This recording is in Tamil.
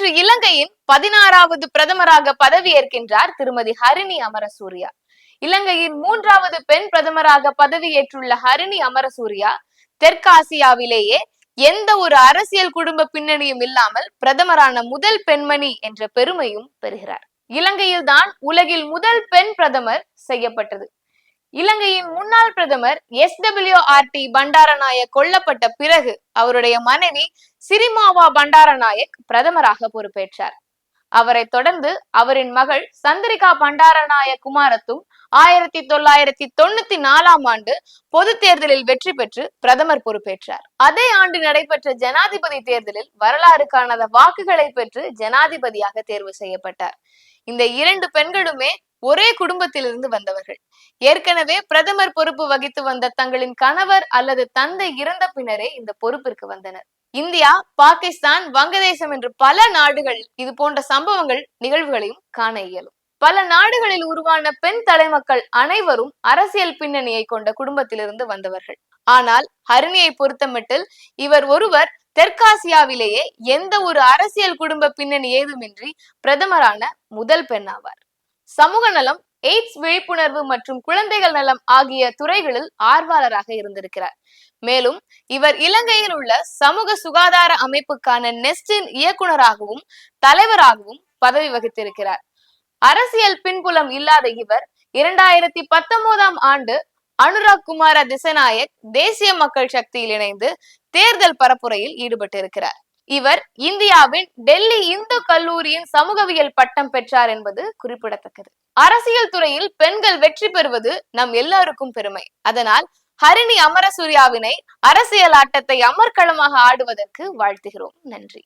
இன்று இலங்கையின் 16வது பிரதமராக பதவியேற்கின்றார் திருமதி ஹரிணி அமரசூரியா. இலங்கையின் 3வது பெண் பிரதமராக பதவியேற்றுள்ள ஹரிணி அமரசூரியா தெற்காசியாவிலேயே எந்த ஒரு அரசியல் குடும்ப பின்னணியும் இல்லாமல் பிரதமரான முதல் பெண்மணி என்ற பெருமையும் பெறுகிறார். இலங்கையில் தான் உலகில் முதல் பெண் பிரதமர் செய்யப்பட்டது. இலங்கையின் முன்னாள் பிரதமர் SWRT பண்டாரநாயக் கொல்லப்பட்ட பிறகு அவருடைய மனைவி சிறிமாவா பண்டாரநாயக் பிரதமராக பொறுப்பேற்றார். அவரை தொடர்ந்து அவரின் மகள் சந்திரிகா பண்டாரநாயக் குமாரத்தும் 1994ஆம் ஆண்டு பொது தேர்தலில் வெற்றி பெற்று பிரதமர் பொறுப்பேற்றார். அதே ஆண்டு நடைபெற்ற ஜனாதிபதி தேர்தலில் வரலாறு காணாத வாக்குகளை பெற்று ஜனாதிபதியாக தேர்வு செய்யப்பட்டார். இந்த இரண்டு பெண்களுமே ஒரே குடும்பத்திலிருந்து வந்தவர்கள். ஏற்கனவே பிரதமர் பொறுப்பு வகித்து வந்த தங்களின் கணவர் அல்லது தந்தை இறந்த பின்னரே இந்த பொறுப்பிற்கு வந்தனர். இந்தியா, பாகிஸ்தான், வங்கதேசம் என்று பல நாடுகள் இது போன்ற சம்பவங்கள் நிகழ்வுகளையும் காண இயலும். பல நாடுகளில் உருவான பெண் தலைமக்கள் அனைவரும் அரசியல் பின்னணியை கொண்ட குடும்பத்திலிருந்து வந்தவர்கள். ஆனால் ஹரிணியை பொறுத்தமட்டில் இவர் ஒருவர் தெற்காசியாவிலேயே எந்த ஒரு அரசியல் குடும்ப பின்னணி ஏதுமின்றி பிரதமரான முதல் பெண் ஆவார். சமூக நலம், எய்ட்ஸ் விழிப்புணர்வு மற்றும் குழந்தைகள் நலம் ஆகிய துறைகளில் ஆர்வலராக இருந்திருக்கிறார். மேலும் இவர் இலங்கையில் உள்ள சமூக சுகாதார அமைப்புக்கான நெஸ்டின் இயக்குநராகவும் தலைவராகவும் பதவி வகித்திருக்கிறார். அரசியல் பின்புலம் இல்லாத இவர் 2019ஆம் ஆண்டு அனுராக் குமார திசநாயக் தேசிய மக்கள் சக்தியில் இணைந்து தேர்தல் பரப்புரையில் ஈடுபட்டிருக்கிறார். இவர் இந்தியாவின் டெல்லி இந்து கல்லூரியின் சமூகவியல் பட்டம் பெற்றார் என்பது குறிப்பிடத்தக்கது. அரசியல் துறையில் பெண்கள் வெற்றி பெறுவது நம் எல்லாருக்கும் பெருமை. அதனால் ஹரிணி அமரசூரியாவினை அரசியல் ஆட்டத்தை அமர்க்களமாக ஆடுவதற்கு வாழ்த்துகிறோம். நன்றி.